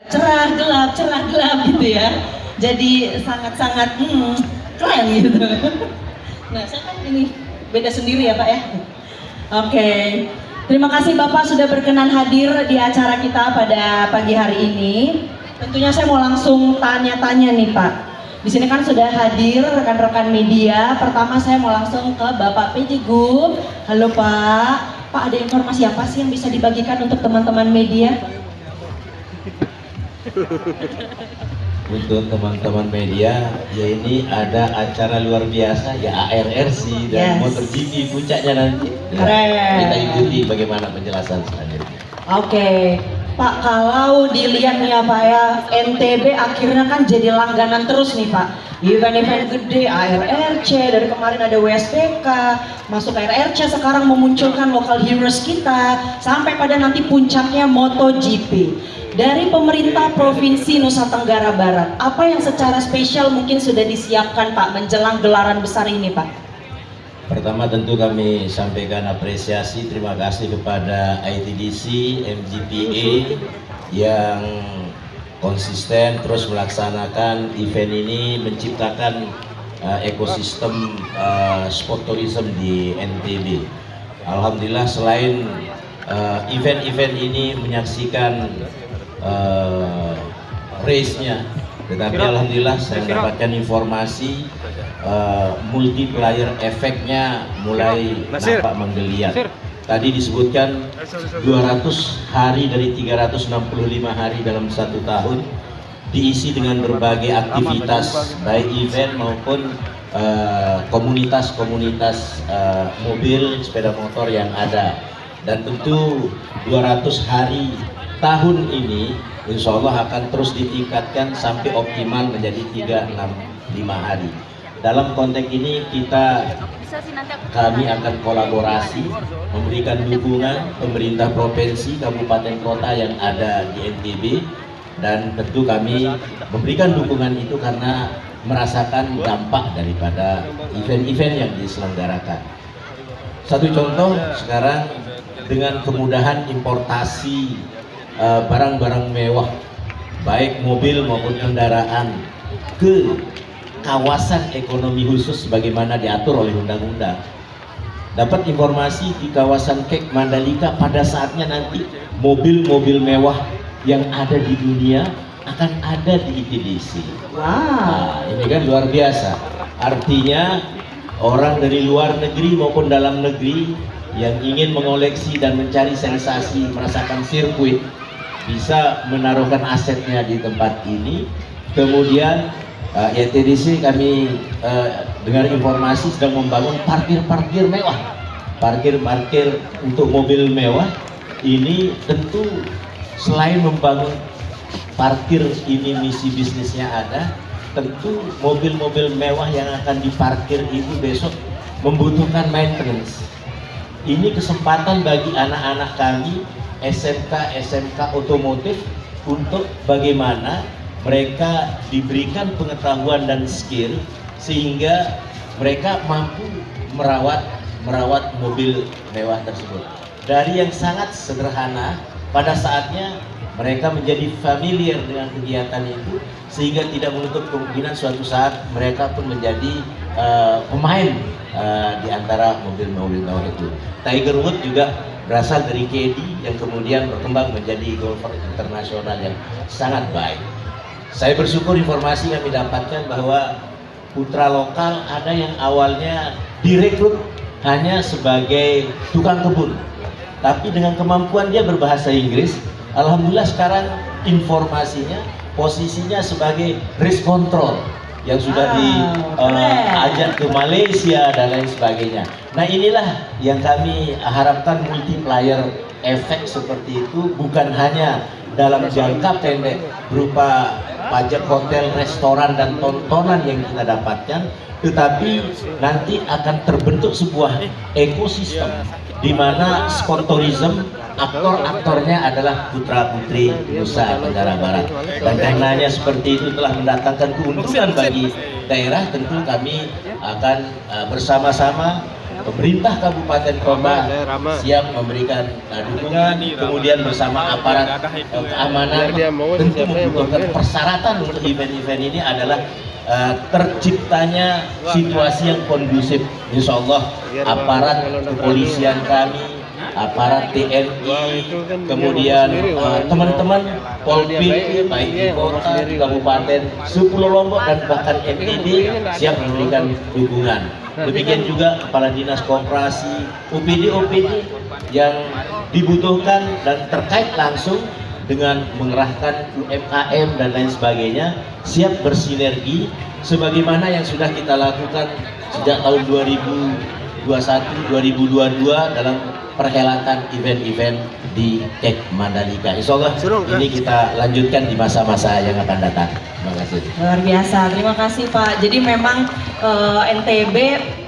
cerah gelap gitu ya. Jadi sangat-sangat keren gitu. Nah, saya kan ini beda sendiri ya Pak ya. Oke, terima kasih Bapak sudah berkenan hadir di acara kita pada pagi hari ini. Tentunya saya mau langsung tanya-tanya nih Pak. Di sini kan sudah hadir rekan-rekan media. Pertama saya mau langsung ke Bapak PJ Gub. Halo Pak. Pak, ada informasi apa sih yang bisa dibagikan untuk teman-teman media? Untuk teman-teman media, ya ini ada acara luar biasa ya, ARRC dan MotoGP puncaknya nanti. Ya, kita ikuti bagaimana penjelasan selanjutnya. Oke, Pak, kalau dilihat nih ya Pak ya, NTB akhirnya kan jadi langganan terus nih Pak. Event-event gede, ARRC, dari kemarin ada WSBK, masuk ARRC, sekarang memunculkan local heroes kita, sampai pada nanti puncaknya MotoGP. Dari pemerintah Provinsi Nusa Tenggara Barat, apa yang secara spesial mungkin sudah disiapkan Pak menjelang gelaran besar ini Pak? Pertama tentu kami sampaikan apresiasi, terima kasih kepada ITDC, MGPA yang konsisten terus melaksanakan event ini, menciptakan ekosistem sport tourism di NTB. Alhamdulillah selain event-event ini menyaksikan race-nya, tetapi alhamdulillah saya mendapatkan informasi multiplier efeknya mulai nampak menggeliat. Tadi disebutkan 200 hari dari 365 hari dalam satu tahun diisi dengan berbagai aktivitas baik event maupun komunitas-komunitas mobil sepeda motor yang ada. Dan tentu 200 hari tahun ini insya Allah akan terus ditingkatkan sampai optimal menjadi 365 hari. Dalam konteks ini kami akan kolaborasi memberikan dukungan pemerintah provinsi, kabupaten, kota yang ada di NTB, dan tentu kami memberikan dukungan itu karena merasakan dampak daripada event-event yang diselenggarakan. Satu contoh sekarang dengan kemudahan importasi barang-barang mewah baik mobil maupun kendaraan ke kawasan ekonomi khusus sebagaimana diatur oleh undang-undang. Dapat informasi di kawasan Kek Mandalika pada saatnya nanti mobil-mobil mewah yang ada di dunia akan ada di ITDC. Nah, ini kan luar biasa. Artinya orang dari luar negeri maupun dalam negeri yang ingin mengoleksi dan mencari sensasi merasakan sirkuit bisa menaruhkan asetnya di tempat ini. Kemudian ITDC kami dengar informasi sedang membangun parkir-parkir mewah, parkir-parkir untuk mobil mewah. Ini tentu selain membangun parkir, ini misi bisnisnya ada, tentu mobil-mobil mewah yang akan diparkir itu besok membutuhkan maintenance. Ini kesempatan bagi anak-anak kami SMK otomotif untuk bagaimana mereka diberikan pengetahuan dan skill sehingga mereka mampu merawat mobil mewah tersebut. Dari yang sangat sederhana, pada saatnya mereka menjadi familiar dengan kegiatan itu sehingga tidak menutup kemungkinan suatu saat mereka pun menjadi pemain di antara mobil-mobil mewah itu. Tiger Woods juga berasal dari KD yang kemudian berkembang menjadi golfer internasional yang sangat baik. Saya bersyukur informasi kami dapatkan bahwa putra lokal ada yang awalnya direkrut hanya sebagai tukang kebun, tapi dengan kemampuan dia berbahasa Inggris, alhamdulillah sekarang informasinya posisinya sebagai race control yang sudah diajak ke Malaysia dan lain sebagainya. Nah, inilah yang kami harapkan, multiplier efek seperti itu bukan hanya dalam jangka pendek berupa pajak hotel, restoran, dan tontonan yang kita dapatkan, tetapi nanti akan terbentuk sebuah ekosistem di mana sport tourism aktor-aktornya adalah putra-putri Nusa Tenggara Barat. Dan karenanya seperti itu telah mendatangkan keuntungan bagi daerah, tentu kami akan bersama-sama pemerintah kabupaten kota siap memberikan dukungan, kemudian bersama aparat keamanan. Tentu membutuhkan persyaratan untuk event-event ini adalah terciptanya situasi yang kondusif. Insya Allah aparat kepolisian kami, aparat TNI, kemudian teman-teman Polri baik di kota, di kabupaten, Pulau Lombok dan bahkan NTB siap memberikan dukungan. Demikian juga kepala dinas koperasi, OPD yang dibutuhkan dan terkait langsung dengan mengerahkan UMKM dan lain sebagainya siap bersinergi sebagaimana yang sudah kita lakukan sejak tahun 2021 2022 dalam perhelatan event-event di Kek Mandalika. Insya Allah ini kita lanjutkan di masa-masa yang akan datang. Terima kasih. Luar biasa, terima kasih Pak. Jadi memang NTB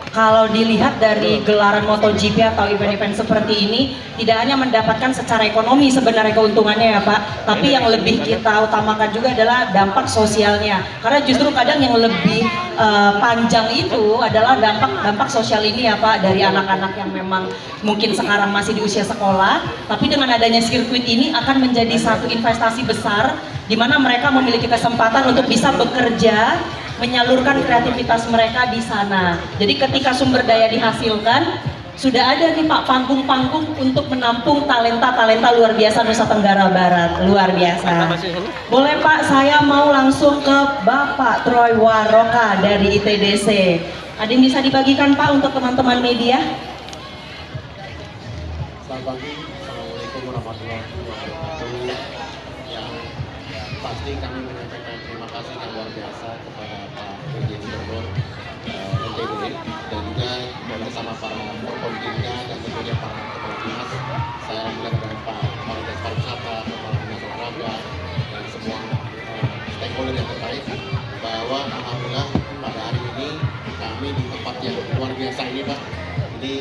kalau dilihat dari gelaran MotoGP atau event-event seperti ini tidak hanya mendapatkan secara ekonomi sebenarnya keuntungannya ya Pak, tapi yang lebih kita utamakan juga adalah dampak sosialnya. Karena justru kadang yang lebih panjang itu adalah dampak sosial ini ya Pak, dari anak-anak yang memang mungkin sekarang masih di usia sekolah, tapi dengan adanya sirkuit ini akan menjadi satu investasi besar di mana mereka memiliki kesempatan untuk bisa bekerja, menyalurkan kreativitas mereka di sana. Jadi ketika sumber daya dihasilkan, sudah ada nih Pak panggung-panggung untuk menampung talenta-talenta luar biasa Nusa Tenggara Barat. Luar biasa. Boleh Pak, saya mau langsung ke Bapak Troy Waroka dari ITDC. Ada yang bisa dibagikan Pak untuk teman-teman media? Selamat pagi, Assalamualaikum warahmatullahi wabarakatuh. Yang pasti kami menyampaikan terima kasih yang luar biasa kepada Pak PJ Gubernur NTB dan juga bersama para Forkompimda dan tentunya para kepala dinas. Saya mulai dengan Pak Kepala Dinas Pariwisata, Kepala Dinas Olahraga dan semua stakeholder yang terkait bahwa alhamdulillah pada hari ini kami di tempat yang luar biasa ini Pak. Ini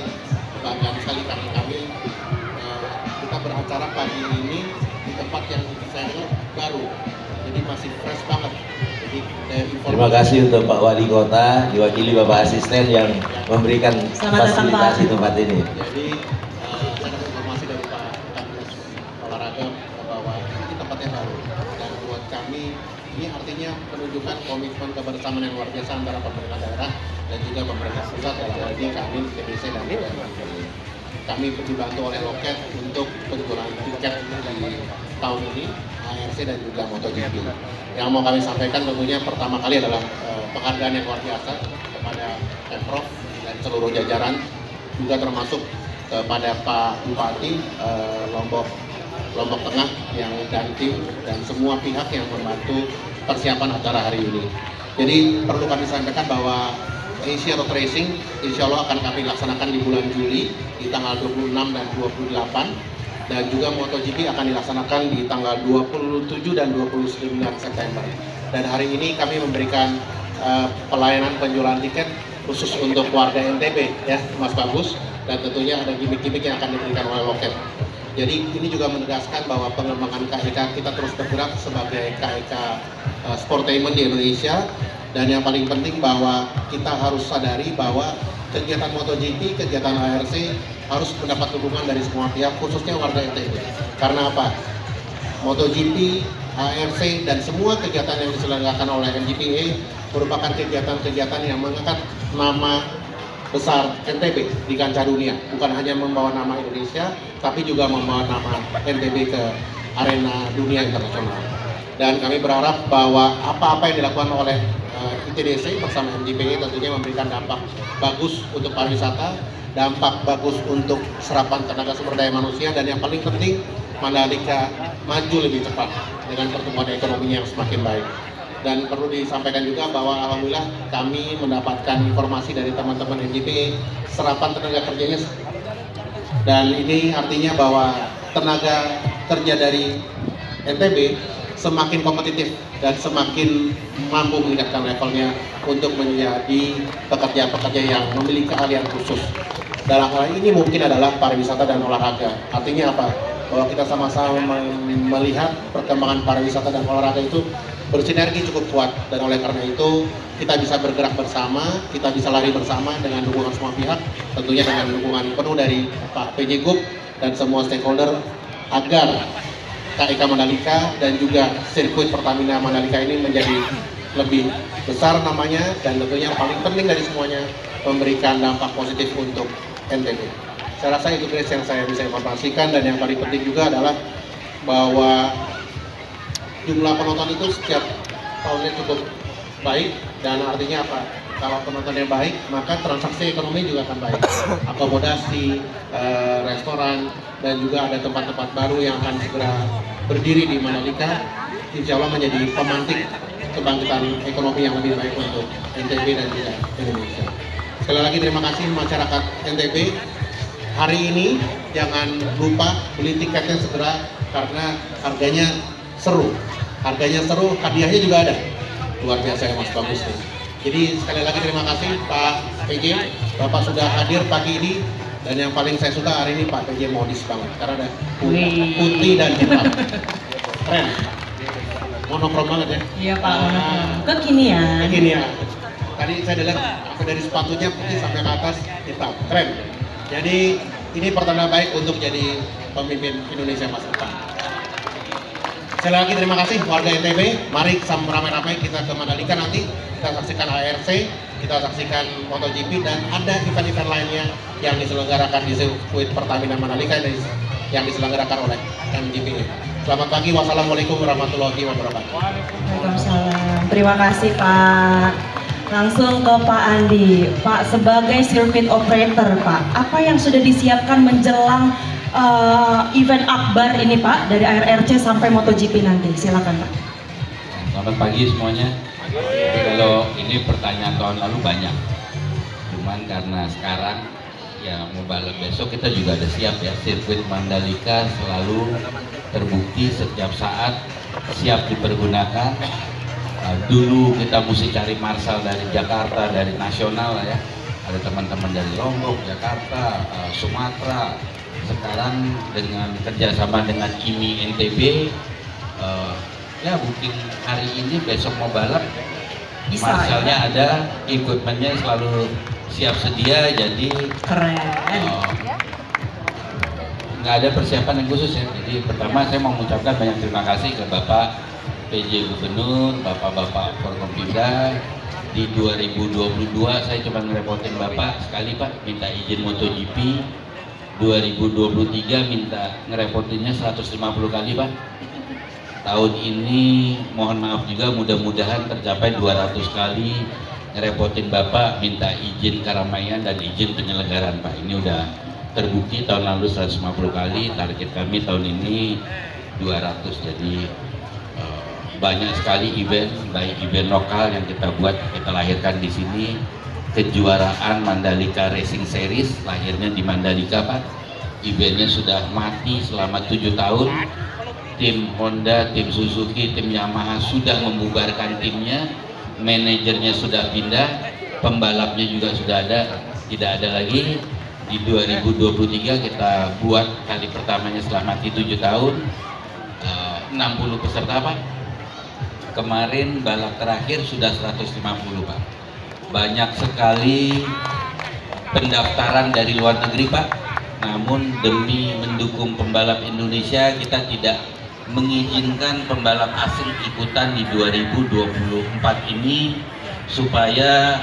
kebanggaan sekali karena kami kita beracara pagi ini di tempat yang saya lihat baru, jadi masih fresh banget. Jadi terima kasih untuk Pak Wali Kota diwakili Bapak Asisten yang memberikan fasilitasi tempat ini. Jadi saya dapat informasi dari Pak Kapolres Olahraga bahwa ini tempatnya baru dan buat kami ini artinya menunjukkan komitmen kebersamaan yang luar biasa antara pemerintah daerah dan juga pemerintah pusat dalam hal ini kami TBC dan kami dibantu oleh loket untuk penjualan tiket di tahun ini ARC dan juga MotoGP. Yang mau kami sampaikan tentunya pertama kali adalah penghargaan yang luar biasa kepada Pemprov dan seluruh jajaran, juga termasuk kepada Pak Bupati Lombok Tengah yang dan tim dan semua pihak yang membantu persiapan acara hari ini. Jadi perlu kami sampaikan bahwa Asia Road Racing insya Allah akan kami laksanakan di bulan Juli di tanggal 26 dan 28, dan juga MotoGP akan dilaksanakan di tanggal 27 dan 29 September. Dan hari ini kami memberikan pelayanan penjualan tiket khusus untuk warga NTB ya Mas Bagus, dan tentunya ada gimmick-gimmick yang akan diberikan oleh loket. Jadi ini juga menegaskan bahwa pengembangan KEK kita terus bergerak sebagai KEK Sportainment di Indonesia. Dan yang paling penting bahwa kita harus sadari bahwa kegiatan MotoGP, kegiatan ARC harus mendapat dukungan dari semua pihak, khususnya warga NTB. Karena apa? MotoGP, ARC, dan semua kegiatan yang diselenggarakan oleh MGPA merupakan kegiatan-kegiatan yang mengangkat nama besar NTB di kancah dunia. Bukan hanya membawa nama Indonesia, tapi juga membawa nama NTB ke arena dunia internasional. Dan kami berharap bahwa apa-apa yang dilakukan oleh ITDC bersama MGPA tentunya memberikan dampak bagus untuk pariwisata, dampak bagus untuk serapan tenaga sumber daya manusia, dan yang paling penting Mandalika maju lebih cepat dengan pertumbuhan ekonominya yang semakin baik. Dan perlu disampaikan juga bahwa alhamdulillah kami mendapatkan informasi dari teman-teman MGPA serapan tenaga kerjanya, dan ini artinya bahwa tenaga kerja dari NTB semakin kompetitif dan semakin mampu meningkatkan levelnya untuk menjadi pekerja-pekerja yang memiliki keahlian khusus. Dalam hal ini mungkin adalah pariwisata dan olahraga. Artinya apa? bahwa kita sama-sama melihat perkembangan pariwisata dan olahraga itu bersinergi cukup kuat, dan oleh karena itu kita bisa bergerak bersama, kita bisa lari bersama dengan dukungan semua pihak, tentunya dengan dukungan penuh dari Pak PJ Gub dan semua stakeholder agar KIK Mandalika dan juga sirkuit Pertamina Mandalika ini menjadi lebih besar namanya, dan tentunya yang paling penting dari semuanya memberikan dampak positif untuk NTB. Saya rasa itu Grace yang saya bisa informasikan, dan yang paling penting juga adalah bahwa jumlah penonton itu setiap tahunnya cukup baik, dan artinya apa? Kalau penontonnya baik, maka transaksi ekonomi juga akan baik. Akomodasi, restoran, dan juga ada tempat-tempat baru yang akan segera berdiri di Mandalika, insya Allah menjadi pemantik kebangkitan ekonomi yang lebih baik untuk NTB dan juga Indonesia. Sekali lagi terima kasih masyarakat NTB. Hari ini jangan lupa beli tiketnya segera karena harganya seru. Harganya seru, hadiahnya juga ada. Luar biasa ya Mas, bagus nih. Jadi sekali lagi terima kasih Pak PJ, Bapak sudah hadir pagi ini, dan yang paling saya suka hari ini Pak PJ modis banget karena ada putih dan hitam. Keren. Monokrom banget ya. Iya Pak, kekinian. Begini ya. Tadi saya lihat sampai dari sepatunya putih sampai ke atas hitam. Keren. Jadi ini pertanda baik untuk jadi pemimpin Indonesia masa depan. Sekali lagi terima kasih warga NTB. Mari sama ramai-ramai kita ke Mandalika nanti. Kita saksikan ARC, kita saksikan MotoGP, dan ada event-event lainnya yang diselenggarakan di sirkuit Pertamina Mandalika yang diselenggarakan oleh MGP. Selamat pagi, wassalamualaikum warahmatullahi wabarakatuh. Waalaikumsalam. Terima kasih Pak. Langsung ke Pak Andi. Pak, sebagai circuit operator Pak, apa yang sudah disiapkan menjelang event akbar ini Pak, dari ARC sampai MotoGP nanti? Silakan Pak. Selamat pagi semuanya. Jadi kalau ini pertanyaan tahun lalu banyak, cuman karena sekarang ya mau balap besok kita juga ada siap ya. Sirkuit Mandalika selalu terbukti setiap saat siap dipergunakan. Dulu kita mesti cari marshal dari Jakarta, dari nasional lah ya. Ada teman-teman dari Lombok, Jakarta, Sumatera. Sekarang dengan kerjasama dengan IMI NTB, ya mungkin hari ini besok mau balap, Bisa, marshalnya ya? ada, equipmentnya selalu siap sedia, jadi Keren. nggak ada persiapan yang khusus ya. Jadi pertama saya mau mengucapkan banyak terima kasih ke Bapak PJ Gubernur, Bapak-Bapak Forkompimda. Di 2022 saya cuma ngerepotin Bapak sekali Pak, minta izin MotoGP. 2023 minta ngerepotinnya 150 kali Pak. Tahun ini mohon maaf juga, mudah-mudahan tercapai 200 kali ngerepotin Bapak minta izin keramaian dan izin penyelenggaraan Pak. Ini udah terbukti tahun lalu 150 kali, target kami tahun ini 200. Jadi banyak sekali event, baik event lokal yang kita buat, kita lahirkan di sini. Kejuaraan Mandalika Racing Series lahirnya di Mandalika Pak. Eventnya sudah mati selama 7 tahun. Tim Honda, tim Suzuki, tim Yamaha sudah membubarkan timnya, manajernya sudah pindah, pembalapnya juga sudah ada, tidak ada lagi. Di 2023 kita buat kali pertamanya setelah mati 7 tahun, 60 peserta Pak. Kemarin balap terakhir sudah 150 Pak. Banyak sekali pendaftaran dari luar negeri Pak, namun demi mendukung pembalap Indonesia kita tidak mengizinkan pembalap asing ikutan di 2024 ini, supaya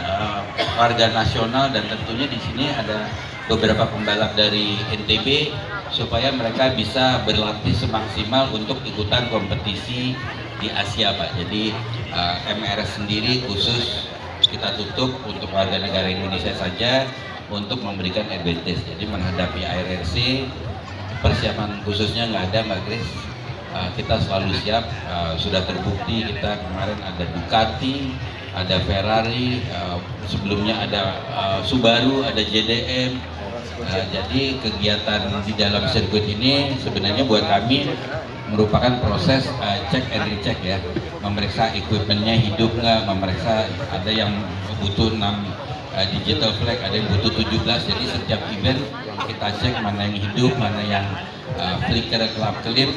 warga nasional dan tentunya di sini ada beberapa pembalap dari NTB supaya mereka bisa berlatih semaksimal untuk ikutan kompetisi di Asia Pak. Jadi MRS sendiri khusus kita tutup untuk warga negara Indonesia saja untuk memberikan advantage. Jadi menghadapi ARRC persiapan khususnya nggak ada Mbak Grace. Kita selalu siap, sudah terbukti kita kemarin ada Ducati, ada Ferrari, sebelumnya ada Subaru, ada JDM. Jadi kegiatan di dalam sirkuit ini sebenarnya buat kami merupakan proses cek and recheck ya, memeriksa equipmentnya hidup nggak, memeriksa ada yang butuh 6 digital flag, ada yang butuh 17. Jadi setiap event kita cek mana yang hidup, mana yang flicker kelap-kelip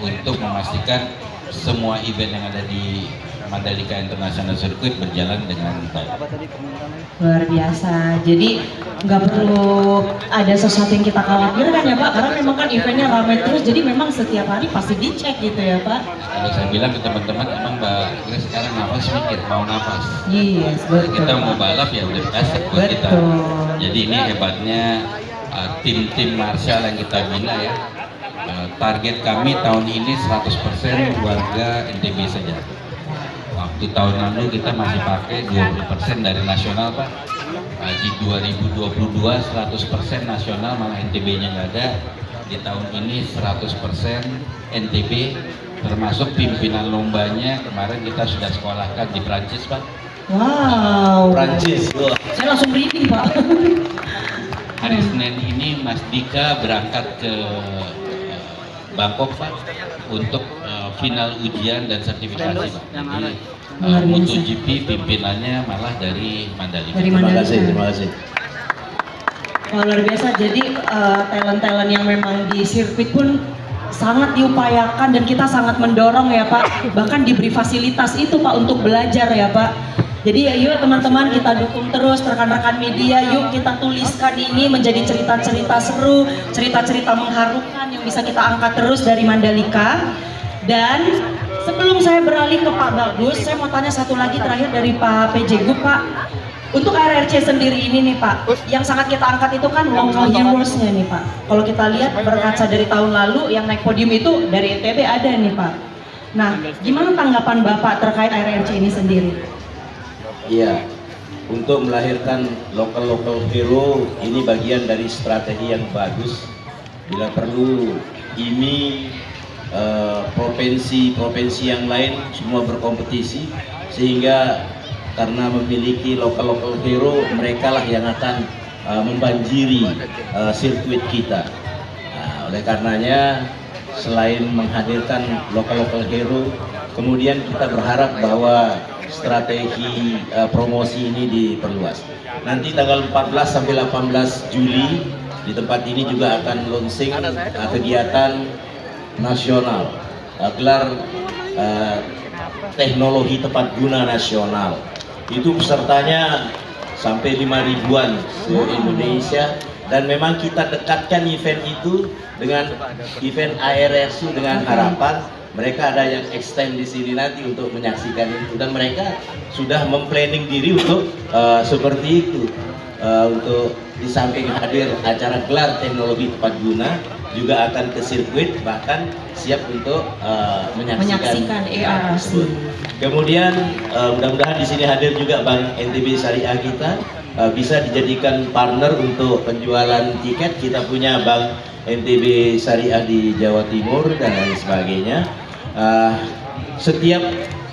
untuk memastikan semua event yang ada di Mandalika International Circuit berjalan dengan baik. Luar biasa. Jadi nggak perlu ada sesuatu yang kita khawatirkan ya Pak, karena memang kan eventnya ramai terus. Jadi memang setiap hari pasti dicek gitu ya Pak. Kalau saya bilang ke teman-teman, emang Mbak Grace sekarang nafas mikir, mau nafas. Yes, betul. Kita mau balap ya udah asik buat kita. Betul. Jadi ini hebatnya tim-tim Marshall yang kita bina ya. Target kami tahun ini 100% warga NTB saja. Waktu tahun lalu kita masih pakai 20% dari nasional Pak. Di 2022 100% nasional, malah NTB-nya nggak ada. Di tahun ini 100% NTB, termasuk pimpinan lombanya kemarin kita sudah sekolahkan di Prancis Pak. Wow. Prancis. Wah. Saya langsung merinding Pak. Hari Senin ini Mas Dika berangkat ke Bangkok Pak untuk final ujian dan sertifikasi Pak. Jadi Luar biasa. MotoGP pimpinannya malah dari Mandalika. Dari Terima Mandalika. kasih, terima kasih. Wah, luar biasa. Jadi talent-talent yang memang di sirkuit pun sangat diupayakan dan kita sangat mendorong ya Pak. Bahkan diberi fasilitas itu Pak untuk belajar ya Pak. Jadi ya yuk teman-teman kita dukung terus rekan-rekan media, yuk kita tuliskan ini menjadi cerita-cerita seru, cerita-cerita mengharukan yang bisa kita angkat terus dari Mandalika. Dan sebelum saya beralih ke Pak Bagus, saya mau tanya satu lagi terakhir dari Pak PJ Group Pak. Untuk RRC sendiri ini nih Pak, yang sangat kita angkat itu kan local heroes-nya nih Pak. Kalau kita lihat berkaca dari tahun lalu yang naik podium itu dari NTB ada nih Pak. Nah, gimana tanggapan Bapak terkait RRC ini sendiri? Iya, untuk melahirkan local hero ini bagian dari strategi yang bagus. Bila perlu ini provinsi yang lain semua berkompetisi, sehingga karena memiliki local hero, mereka lah yang akan membanjiri sirkuit kita. Nah, oleh karenanya selain menghadirkan local hero, kemudian kita berharap bahwa strategi promosi ini diperluas. Nanti tanggal 14 sampai 18 Juli di tempat ini juga akan launching kegiatan nasional, gelar teknologi tepat guna nasional. Itu pesertanya sampai 5.000-an se-Indonesia, dan memang kita dekatkan event itu dengan event ARRC dengan harapan mereka ada yang extend di sini nanti untuk menyaksikan itu, dan mereka sudah memplanning diri untuk seperti itu, untuk di samping hadir acara gelar teknologi tepat guna juga akan ke sirkuit, bahkan siap untuk menyaksikan ARRC. Kemudian mudah-mudahan di sini hadir juga Bank NTB Syariah kita, bisa dijadikan partner untuk penjualan tiket. Kita punya Bank NTB Syariah di Jawa Timur dan lain sebagainya. Setiap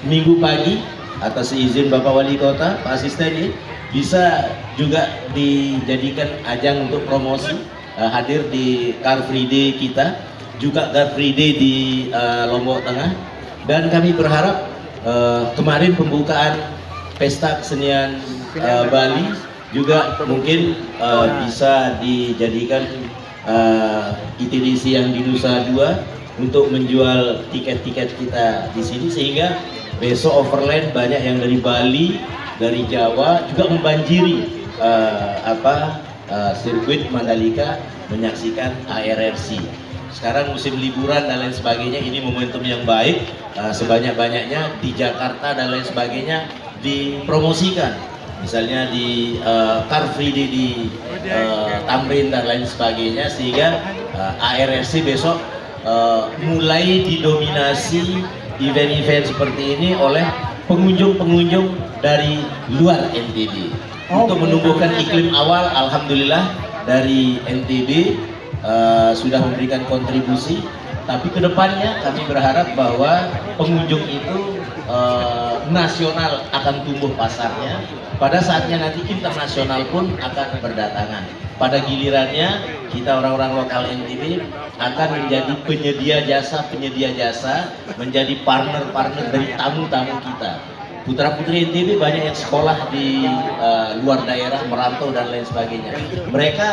minggu pagi atas izin Bapak Wali Kota, Pak Asisten ini bisa juga dijadikan ajang untuk promosi, hadir di Car Free Day kita, juga Car Free Day di Lombok Tengah. Dan kami berharap kemarin pembukaan Pesta Kesenian Bali juga mungkin bisa dijadikan ITDC yang di Nusa Dua untuk menjual tiket-tiket kita di sini, sehingga besok overland banyak yang dari Bali, dari Jawa juga membanjiri sirkuit Mandalika menyaksikan ARRC. Sekarang musim liburan dan lain sebagainya, ini momentum yang baik, sebanyak-banyaknya di Jakarta dan lain sebagainya dipromosikan. Misalnya di Car Free Day di Tamrin dan lain sebagainya, sehingga ARRC besok mulai didominasi event-event seperti ini oleh pengunjung-pengunjung dari luar NTB. Untuk menumbuhkan iklim awal, alhamdulillah dari NTB sudah memberikan kontribusi, tapi kedepannya kami berharap bahwa pengunjung itu nasional akan tumbuh pasarnya. Pada saatnya nanti internasional pun akan berdatangan. Pada gilirannya kita orang-orang lokal NTB akan menjadi penyedia jasa, menjadi partner-partner dari tamu-tamu kita. putra-putri NTB banyak yang sekolah di luar daerah, merantau dan lain sebagainya. Mereka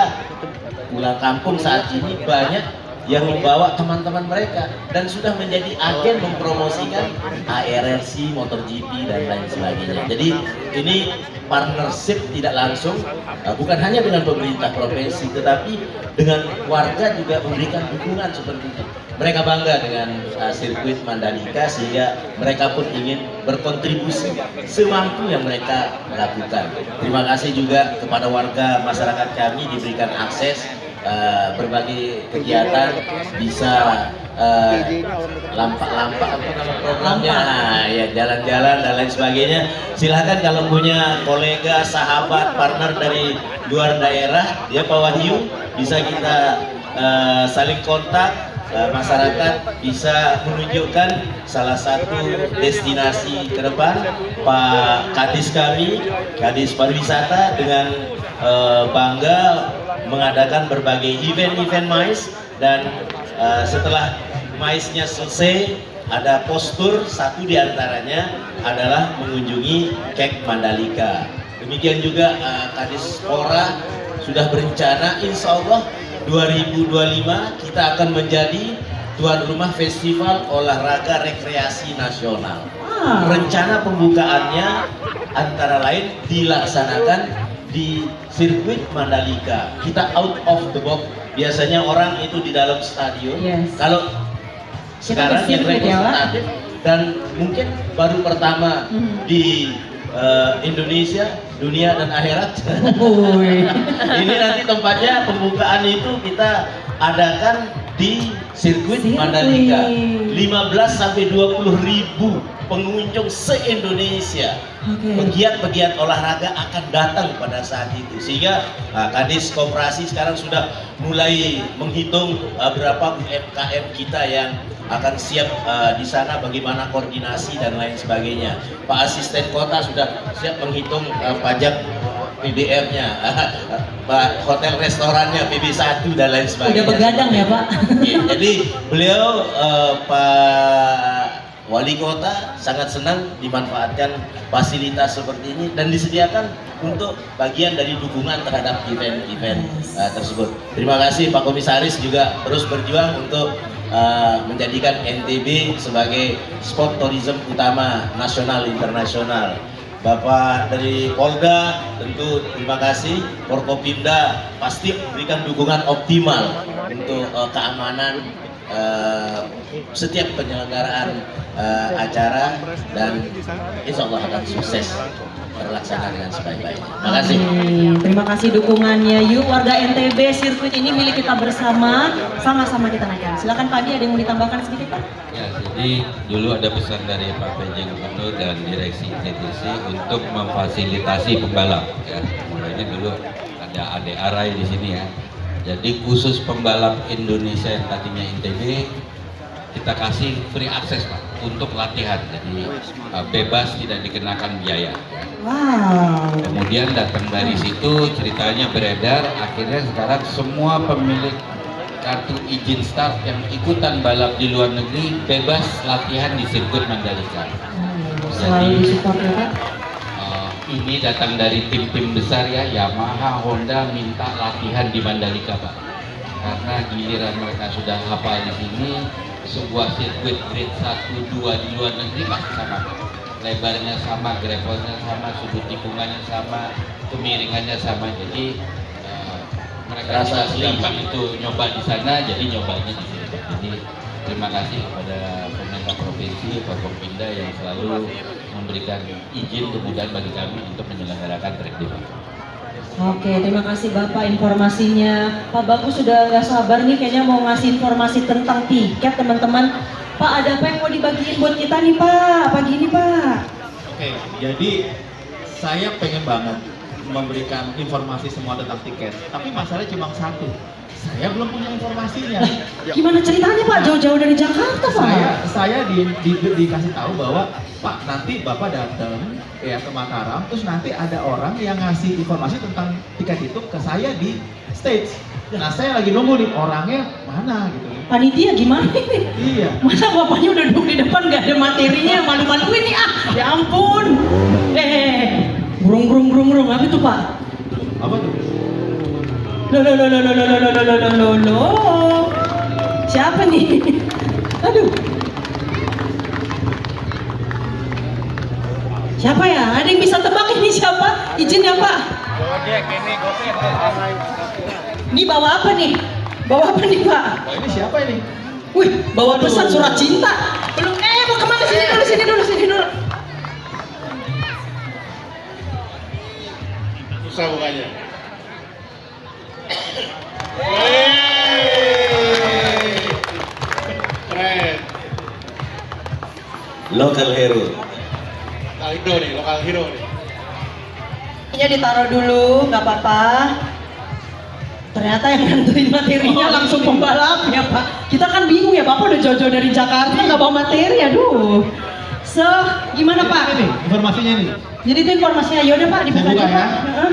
pulang kampung saat ini banyak yang membawa teman-teman mereka dan sudah menjadi agen mempromosikan ARRC, MotoGP dan lain sebagainya. Jadi ini partnership tidak langsung, bukan hanya dengan pemerintah provinsi, tetapi dengan warga juga memberikan dukungan seperti itu. Mereka bangga dengan sirkuit Mandalika sehingga mereka pun ingin berkontribusi semampu yang mereka lakukan. Terima kasih juga kepada warga masyarakat kami diberikan akses berbagai kegiatan, bisa lampak-lampak apa nama programnya, ya jalan-jalan dan lain sebagainya. Silahkan kalau punya kolega, sahabat, partner dari luar daerah, ya Pak Wahyu, bisa kita saling kontak. Masyarakat bisa menunjukkan salah satu destinasi ke depan. Pak Kadis kami, Kadis Pariwisata dengan bangga mengadakan berbagai event-event MAIS, dan setelah MAIS-nya selesai ada postur, satu diantaranya adalah mengunjungi Kek Mandalika. Demikian juga Kadis Pora sudah berencana insya Allah 2025 kita akan menjadi tuan rumah Festival Olahraga Rekreasi Nasional. Rencana pembukaannya antara lain dilaksanakan di sirkuit Mandalika. Kita out of the box. Biasanya orang itu di dalam stadion. Kalau sekarang yang representatif dan mungkin baru pertama di Indonesia, dunia dan akhirat. Ini nanti tempatnya pembukaan itu kita adakan di sirkuit Mandalika. 15 sampai 20 ribu pengunjung se-Indonesia. Pegiat-pegiat olahraga akan datang pada saat itu, sehingga Kadis Koperasi sekarang sudah mulai menghitung berapa UMKM kita yang akan siap di sana, bagaimana koordinasi dan lain sebagainya. Pak Asisten Kota sudah siap menghitung pajak PBR-nya, Pak hotel restorannya PB1 dan lain sebagainya. Udah begadang ya Pak? Jadi beliau Pak Wali Kota sangat senang dimanfaatkan fasilitas seperti ini dan disediakan untuk bagian dari dukungan terhadap event-event tersebut. Terima kasih Pak Komisaris juga terus berjuang untuk menjadikan NTB sebagai spot tourism utama nasional internasional. Bapak dari Polda tentu terima kasih, Forkopimda pasti memberikan dukungan optimal untuk keamanan setiap penyelenggaraan acara, dan insya Allah akan sukses terlaksana dengan sebaik-baiknya. Terima kasih. Terima kasih dukungannya. Yuk warga NTB, sirkuit ini milik kita bersama, sama-sama kita naikkan. Silakan Pak Adi, ada yang mau ditambahkan sedikit Pak? Ya, jadi dulu ada pesan dari Pak PJ Gubernur dan Direksi TTC untuk memfasilitasi pembalap. Ya, mulainya dulu ada ADARAI di sini ya. Jadi khusus pembalap Indonesia yang tadinya NTB, kita kasih free akses Pak untuk latihan, jadi bebas, tidak dikenakan biaya. Wow. Kemudian datang dari situ ceritanya beredar, akhirnya sekarang semua pemilik kartu izin start yang ikutan balap di luar negeri bebas latihan di sirkuit Mandalika. Jadi ini datang dari tim-tim besar ya, Yamaha, Honda minta latihan di Mandalika Pak, karena giliran mereka sudah hafal di sini. Sebuah sirkuit grade 1, 2 di luar negeri pasti sama, lebarnya sama, gravelnya sama, sudut tikungannya sama, kemiringannya sama. Jadi mereka rasa gampang itu nyoba di sana, jadi nyobanya di sini. Jadi terima kasih kepada pemerintah provinsi, Forkopimda yang selalu memberikan izin kemudahan bagi kami untuk menyelenggarakan trek day. Oke, terima kasih Bapak informasinya. Pak Bagus sudah nggak sabar nih kayaknya mau ngasih informasi tentang tiket teman-teman. Pak, ada apa yang mau dibagiin buat kita nih Pak? Pagi ini Pak. Oke, jadi saya pengen banget memberikan informasi semua tentang tiket. Tapi masalahnya cuma satu, saya belum punya informasinya. Gimana ceritanya Pak? Jauh-jauh dari Jakarta Pak? Saya dikasih tahu bahwa Pak, nanti Bapak datang ya ke Mataram, terus nanti ada orang yang ngasih informasi tentang tiket itu ke saya di stage. Nah, saya lagi nunggu nih orangnya mana gitu. panitia gimana ini? Iya. Masa bapaknya udah duduk di depan gak ada materinya, malu-maluin nih ah, ya ampun. Burung, apa itu Pak? Apa tuh? Loh. Siapa nih? Aduh. Siapa ya? Ada yang bisa tebak ini siapa? Izin ya Pak. Ini bawa apa nih? Bawa apa nih Pak? Oh, ini siapa ini? Wih, bawa pesan surat cinta. Belum, mau kemana? Sini dulu. Susah bukanya. Keren. Local hero. Lokal hero nih. Ini ditaruh dulu, nggak apa-apa. Ternyata yang nentuin materinya langsung pembalap ya Pak. Kita kan bingung ya Bapak udah jauh-jauh dari Jakarta nggak bawa materi, aduh. Gimana Pak? Ini informasinya nih. Jadi itu informasinya, yaudah Pak dibuka Saya buka aja ya. Pak. Heeh.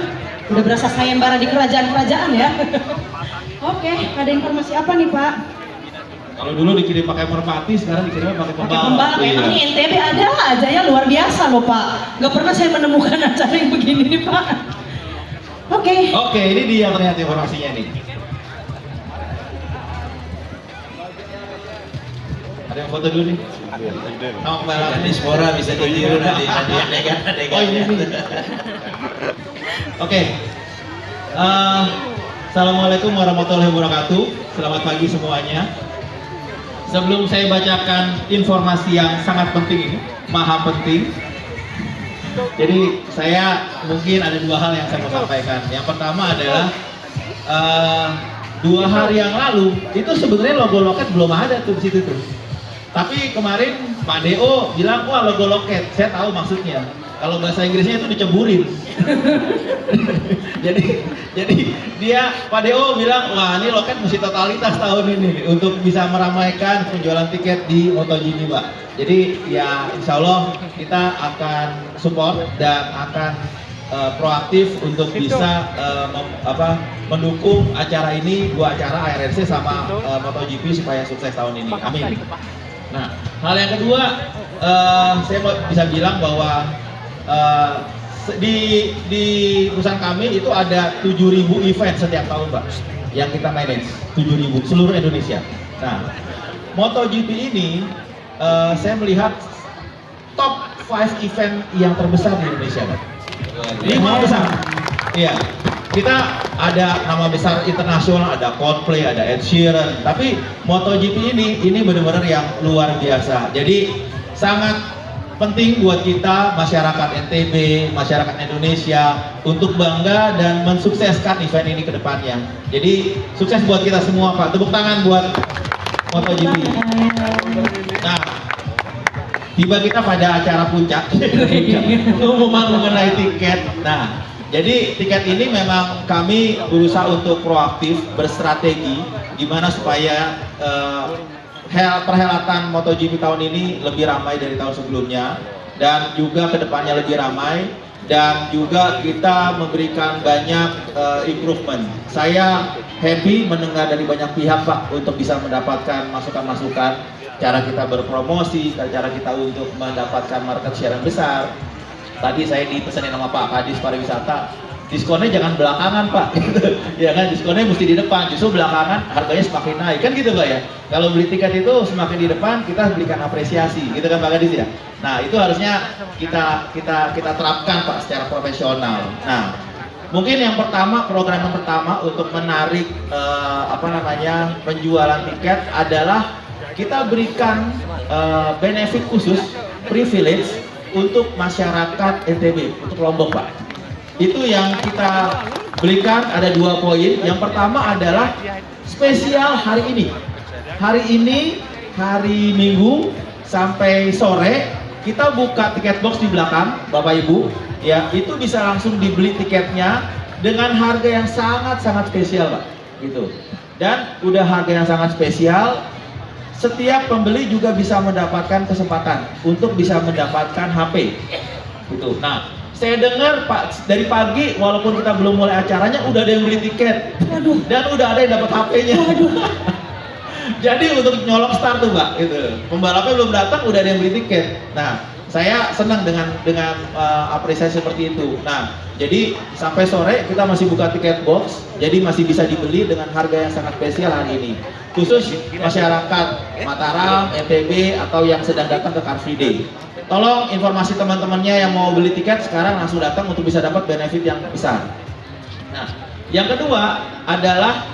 Udah berasa sayembara di kerajaan-kerajaan ya. Oke, ada informasi apa nih Pak? Kalau dulu dikirim pakai merpati, sekarang dikirim pakai Pakai pembalap. pembalap, emang nih NTB ada aja ya, luar biasa loh Pak. Gak pernah saya menemukan acara yang begini nih Pak. Oke. Oke, ini dia ternyata informasinya nih. Ada yang foto dulu nih? Sama pembalap. Diaspora bisa ditiru nanti adegan. Oh ini nih. Oke. Assalamualaikum warahmatullahi wabarakatuh. Selamat pagi semuanya. Sebelum saya bacakan informasi yang sangat penting ini, maha penting. Jadi saya mungkin ada dua hal yang saya mau sampaikan. Yang pertama adalah 2 hari yang lalu itu sebenarnya logo loket belum ada tuh di situ tuh. Tapi kemarin Pak Deo bilang wah logo loket, saya tahu maksudnya. Kalau bahasa Inggrisnya itu diceburin. jadi dia Pak Deo bilang wah ini loket mesti totalitas tahun ini untuk bisa meramaikan penjualan tiket di MotoGP Pak. Jadi ya insya Allah kita akan support dan akan proaktif untuk bisa mendukung acara ini, 2 acara ARNC sama MotoGP supaya sukses tahun ini. Amin. Nah, hal yang kedua saya bisa bilang bahwa di perusahaan kami itu ada 7.000 event setiap tahun Pak yang kita manage, 7.000 seluruh Indonesia. Nah, MotoGP ini saya melihat top 5 event yang terbesar di Indonesia Pak. 5 besar. Iya. Kita ada nama besar internasional, ada Coldplay, ada Ed Sheeran. Tapi MotoGP ini benar-benar yang luar biasa. Jadi sangat penting buat kita masyarakat NTB, masyarakat Indonesia untuk bangga dan mensukseskan event ini ke depannya. Jadi sukses buat kita semua Pak. Tepuk tangan buat MotoGP. Nah, tiba kita pada acara puncak, pengumuman mengenai tiket. Nah, jadi tiket ini memang kami berusaha untuk proaktif, berstrategi gimana supaya perhelatan MotoGP tahun ini lebih ramai dari tahun sebelumnya dan juga kedepannya lebih ramai dan juga kita memberikan banyak improvement. Saya happy mendengar dari banyak pihak Pak untuk bisa mendapatkan masukan-masukan cara kita berpromosi, cara kita untuk mendapatkan market share yang besar. Tadi saya dipesanin sama Pak Kadis Pariwisata, diskonnya jangan belakangan Pak. Ya kan, diskonnya mesti di depan, justru belakangan harganya semakin naik kan gitu Pak ya. Kalau beli tiket itu semakin di depan kita berikan apresiasi, gitu kan Pak Kadis ya. Nah itu harusnya kita terapkan Pak secara profesional. Nah mungkin yang pertama, program yang pertama untuk menarik penjualan tiket adalah kita berikan benefit khusus, privilege untuk masyarakat NTB, untuk Lombok Pak. Itu yang kita berikan ada 2 poin. Yang pertama adalah spesial hari ini. Hari ini, hari Minggu sampai sore, kita buka tiket box di belakang, Bapak Ibu. Ya, itu bisa langsung dibeli tiketnya dengan harga yang sangat-sangat spesial Pak. Gitu. Dan udah harga yang sangat spesial, setiap pembeli juga bisa mendapatkan kesempatan untuk bisa mendapatkan HP gitu. Nah, saya dengar Pak dari pagi walaupun kita belum mulai acaranya udah ada yang beli tiket. Waduh. Dan udah ada yang dapat HP-nya. Waduh. Jadi untuk nyolong start tuh Pak, gitu. Pembalapnya belum datang udah ada yang beli tiket. Nah, saya senang dengan apresiasi seperti itu. Nah, jadi sampai sore kita masih buka tiket box, jadi masih bisa dibeli dengan harga yang sangat spesial hari ini. Khusus masyarakat Mataram, NTB atau yang sedang datang ke Car Free Day. Tolong informasi teman-temannya yang mau beli tiket sekarang langsung datang untuk bisa dapat benefit yang besar. Nah, yang kedua adalah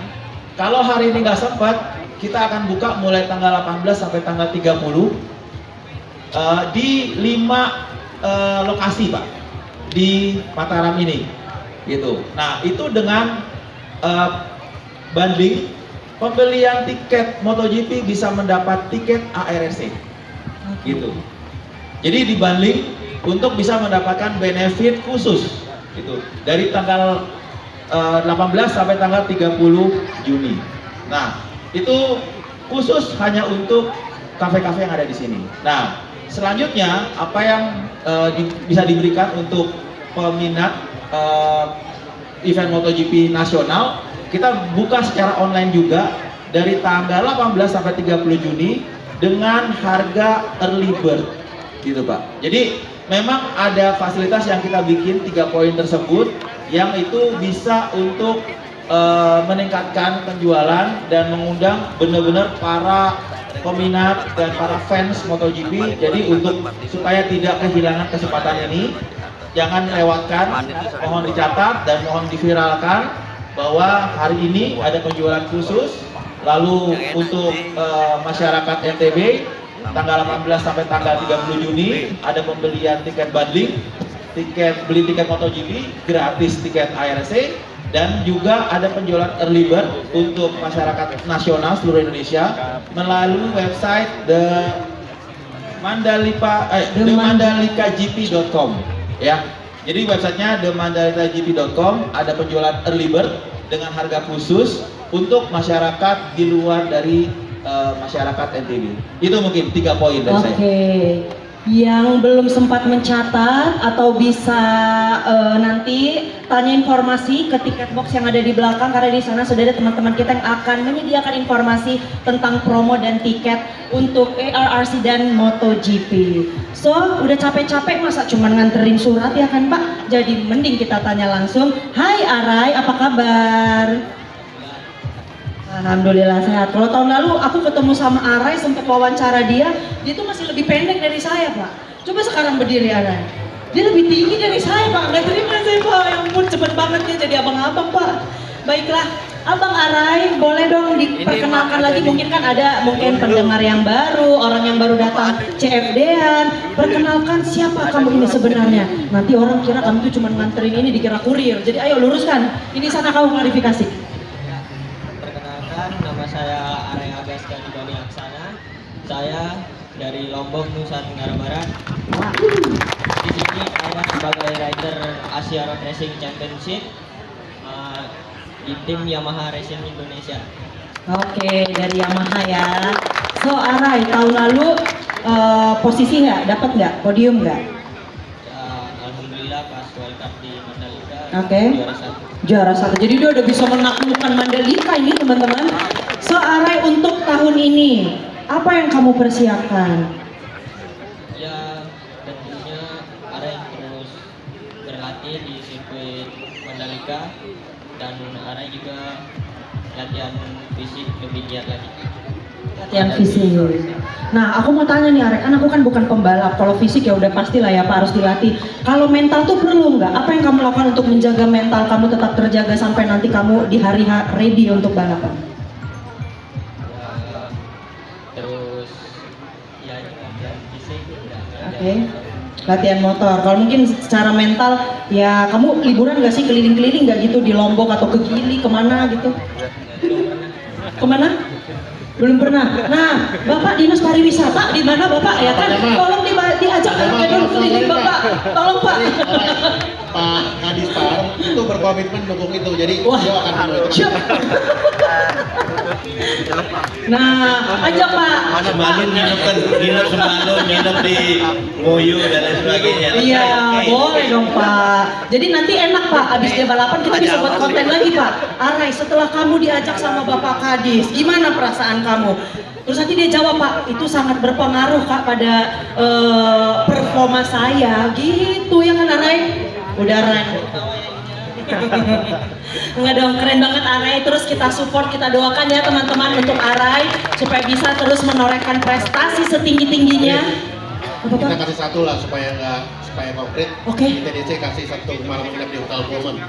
kalau hari ini nggak sempat, kita akan buka mulai tanggal 18 sampai tanggal 30 di 5 lokasi Pak di Mataram ini, gitu. Nah, itu dengan bundling pembelian tiket MotoGP bisa mendapat tiket ARSC, gitu. Jadi dibanding untuk bisa mendapatkan benefit khusus gitu dari tanggal 18 sampai tanggal 30 Juni. Nah, itu khusus hanya untuk kafe-kafe yang ada di sini. Nah, selanjutnya apa yang bisa diberikan untuk peminat event MotoGP nasional, kita buka secara online juga dari tanggal 18 sampai 30 Juni dengan harga early bird. Gitu Pak. Jadi memang ada fasilitas yang kita bikin 3 poin tersebut yang itu bisa untuk meningkatkan penjualan dan mengundang benar-benar para peminat dan para fans MotoGP. Jadi untuk supaya tidak kehilangan kesempatan ini, jangan lewatkan, mohon dicatat dan mohon diviralkan bahwa hari ini ada penjualan khusus. Lalu untuk masyarakat NTB tanggal 18 sampai tanggal 30 Juni ada pembelian tiket bundling, beli tiket MotoGP gratis tiket ARC, dan juga ada penjualan early bird untuk masyarakat nasional seluruh Indonesia melalui website themandalika.gp.com ya. Jadi websitenya themandalika.gp.com, ada penjualan early bird dengan harga khusus untuk masyarakat di luar dari masyarakat NTB. Itu mungkin 3 poin dari saya. Oke, yang belum sempat mencatat atau bisa nanti tanya informasi ke tiket box yang ada di belakang, karena di sana sudah ada teman-teman kita yang akan menyediakan informasi tentang promo dan tiket untuk ARRC dan MotoGP. So, udah capek-capek masa cuma nganterin surat ya kan Pak? Jadi mending kita tanya langsung. Hai Arai, apa kabar? Alhamdulillah sehat. Kalau tahun lalu aku ketemu sama Arai, sempat wawancara dia tuh masih lebih pendek dari saya Pak. Coba sekarang berdiri Arai, dia lebih tinggi dari saya Pak. Nggak terima saya Pak, yang pun cepet banget dia jadi abang-abang Pak. Baiklah, Abang Arai boleh dong diperkenalkan lagi, mungkin kan ada pendengar yang baru, orang yang baru datang CFD-an. Perkenalkan siapa kamu ini sebenarnya. Nanti orang kira kamu tuh cuma nganterin ini dikira kurir. Jadi ayo luruskan, ini sana kamu klarifikasi. Nama saya Arai Agaska Dibani Aksana. Saya dari Lombok, Nusa Tenggara Barat. Di sini saya sebagai rider Asia Road Racing Championship di tim Yamaha Racing Indonesia. Oke, dari Yamaha ya. So Arai, tahun lalu posisi nggak? Dapat nggak? Podium nggak? Ya, alhamdulillah pas World Cup di Mandalika juara 1. Juara 1. Jadi dia udah bisa menaklukkan Mandalika ini teman-teman. So Arai, untuk tahun ini apa yang kamu persiapkan? Ya, tentunya Arai terus berlatih di sirkuit Mandalika, dan Arai juga latihan fisik lebih giat lagi. Latihan fisik. Nah, aku mau tanya nih Arai, kan aku kan bukan pembalap. Kalau fisik ya udah pastilah ya Pak, harus dilatih. Kalau mental tuh perlu nggak? Apa yang kamu lakukan untuk menjaga mental kamu tetap terjaga sampai nanti kamu di hari ready untuk balapan? Ya, terus ya ini latihan fisik. Oke. Latihan motor. Kalau mungkin secara mental, ya kamu liburan nggak sih, keliling-keliling nggak gitu di Lombok atau ke Gili kemana gitu? Kemana? Belum pernah. Nah, Bapak Dinas Pariwisata di mana Bapak ya kan? Tolong diajak dulu keliling Bapak. Tolong Pak. Pak Kadispar itu berkomitmen dukung itu, jadi dia akan dukung itu. Siap. Nah, ajak Pak. Semalam nginep semalam nginep di Moyo dan lain sebagainya. Iya, boleh dong Pak. Jadi nanti enak Pak, habis dia balapan kita bisa buat konten lagi Pak. Arai, setelah kamu diajak sama Bapak Kadis, gimana perasaan kamu? Terus nanti dia jawab, Pak, itu sangat berpengaruh Kak pada performa saya. Gitu ya kan Arai? Udah Arai. Enggak dong, keren banget Arai. Terus kita support, kita doakan ya teman-teman untuk Arai supaya bisa terus menorehkan prestasi setinggi-tingginya. Apa, Kita Pak? kasih satu lah supaya konkret. Oke. ITDC kasih satu malam nginep di Hotel Pullman.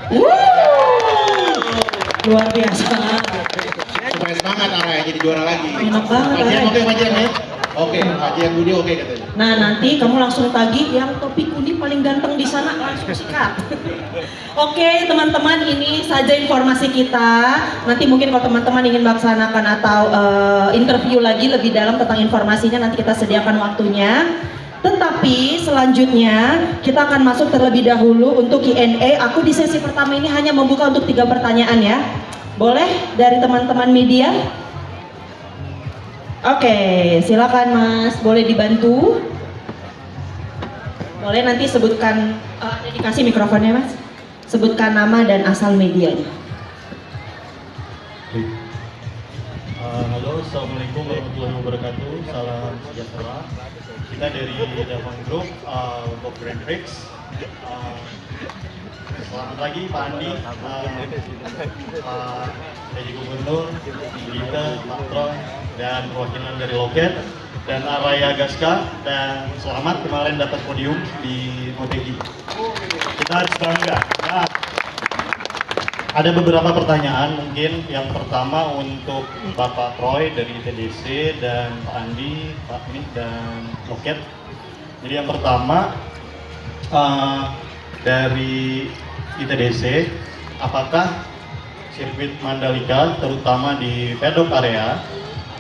Luar biasa. Supaya semangat Arai jadi juara lagi. Enak banget, Fajian Arai. oke, Fajian ya? Oke, Fajian Budi oke katanya. Nah nanti kamu langsung tagih yang topi kuning paling ganteng di sana langsung sikat. Oke teman-teman, ini saja informasi kita. Nanti mungkin kalau teman-teman ingin melaksanakan atau interview lagi lebih dalam tentang informasinya, nanti kita sediakan waktunya. Tetapi selanjutnya kita akan masuk terlebih dahulu untuk Q&A. Aku di sesi pertama ini hanya membuka untuk 3 pertanyaan ya. Boleh dari teman-teman media? Oke, silakan Mas, boleh dibantu? Boleh nanti sebutkan, dikasih mikrofonnya Mas. Sebutkan nama dan asal medianya. Halo, Assalamualaikum warahmatullahi wabarakatuh. Salam sejahtera. Kita dari Davon Group untuk Grand Prix. Selamat pagi Pak Andi, Pak Pj Gubernur, Gita, Pak Troy, dan perwakilan dari Loket, dan Araya Gaska, dan selamat kemarin dapat podium di MotoGP. Kita harus bangga. Nah, ada beberapa pertanyaan mungkin. Yang pertama untuk Bapak Troy dari ITDC dan Pak Andi, Pak Mik dan Loket. Jadi yang pertama dari ITDC, apakah sirkuit Mandalika terutama di paddock area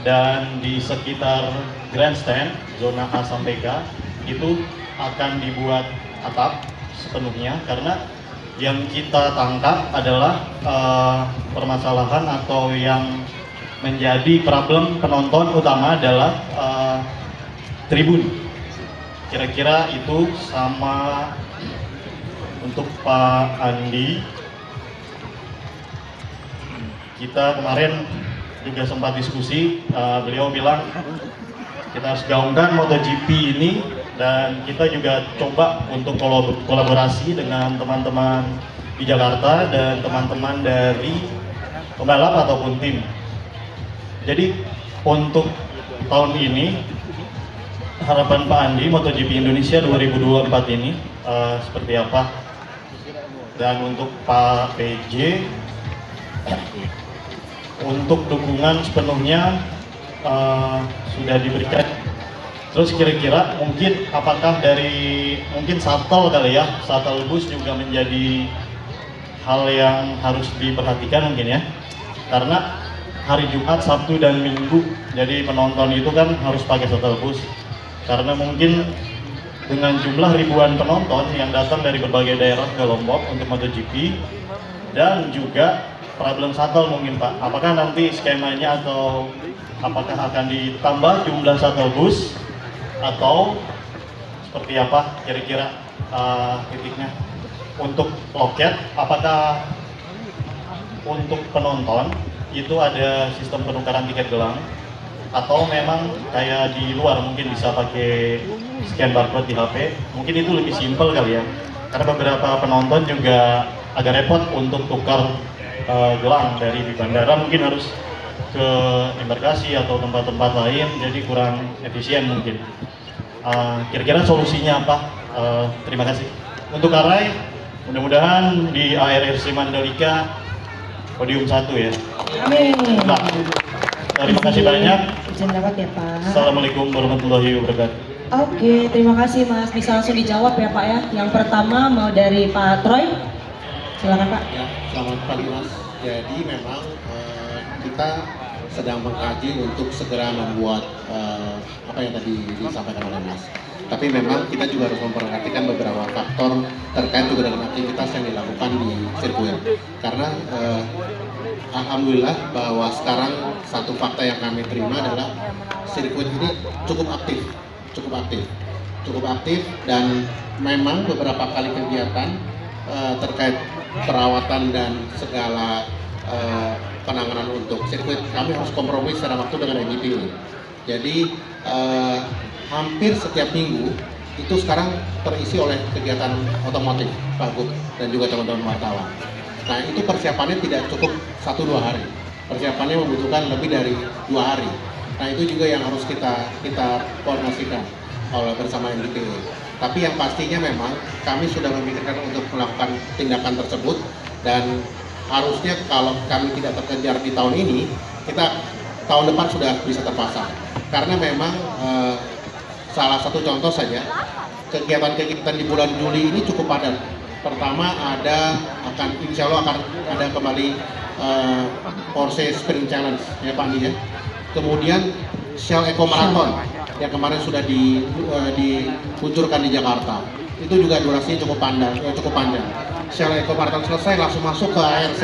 dan di sekitar grandstand zona A sampai K itu akan dibuat atap sepenuhnya, karena yang kita tangkap adalah permasalahan atau yang menjadi problem penonton utama adalah tribun. Kira-kira itu. Sama untuk Pak Andi, kita kemarin juga sempat diskusi, beliau bilang kita harus gaungkan MotoGP ini, dan kita juga coba untuk kolaborasi dengan teman-teman di Jakarta dan teman-teman dari pembalap ataupun tim. Jadi untuk tahun ini harapan Pak Andi MotoGP Indonesia 2024 ini seperti apa? Dan untuk Pak PJ, untuk dukungan sepenuhnya sudah diberikan. Terus kira-kira mungkin apakah dari mungkin shuttle kali ya, shuttle bus juga menjadi hal yang harus diperhatikan mungkin ya, karena hari Jumat, Sabtu dan Minggu, jadi penonton itu kan harus pakai shuttle bus, karena mungkin dengan jumlah ribuan penonton yang datang dari berbagai daerah ke Lombok untuk MotoGP, dan juga problem shuttle mungkin Pak, apakah nanti skemanya atau apakah akan ditambah jumlah shuttle bus atau seperti apa kira-kira titiknya. Untuk loket, apakah untuk penonton itu ada sistem penukaran tiket gelang atau memang kayak di luar mungkin bisa pakai scan barcode di HP, mungkin itu lebih simpel kali ya, karena beberapa penonton juga agak repot untuk tukar gelang dari di bandara, mungkin harus ke embarkasi atau tempat-tempat lain, jadi kurang efisien mungkin. Kira-kira solusinya apa? Terima kasih. Untuk Arai, mudah-mudahan di ARRC Mandalika podium 1 ya. Amin. Nah, terima kasih banyak. Izin lewat ya Pak. Assalamualaikum warahmatullahi wabarakatuh. Oke, terima kasih Mas. Bisa langsung dijawab ya Pak ya. Yang pertama mau dari Pak Troy. Silakan Pak. Ya, selamat pagi Mas. Jadi memang kita sedang mengkaji untuk segera membuat apa yang tadi disampaikan oleh Mas. Tapi memang kita juga harus memperhatikan beberapa faktor terkait juga dengan aktivitas yang dilakukan di sirkuit. Karena alhamdulillah bahwa sekarang satu fakta yang kami terima adalah sirkuit ini cukup aktif dan memang beberapa kali kegiatan terkait perawatan dan segala penanganan untuk sirkuit, kami harus kompromi secara waktu dengan NGPE. Jadi hampir setiap minggu itu sekarang terisi oleh kegiatan otomotif, Pak Gub dan juga teman-teman wartawan. Nah itu persiapannya tidak cukup 1-2 hari, persiapannya membutuhkan lebih dari 2 hari. Nah itu juga yang harus kita koordinasikan oleh bersama NGPE. Tapi yang pastinya memang kami sudah memikirkan untuk melakukan tindakan tersebut, dan harusnya kalau kami tidak terkejar di tahun ini, kita tahun depan sudah bisa terpasang. Karena memang salah satu contoh saja, kegiatan-kegiatan di bulan Juli ini cukup padat. Pertama insya Allah akan ada kembali Porsche Sprint Challenge ya Pak Andi ya. Kemudian Shell Eco Marathon yang kemarin sudah diluncurkan di Jakarta. Itu juga durasinya cukup panjang. Shell Eco Marathon selesai langsung masuk ke ARC.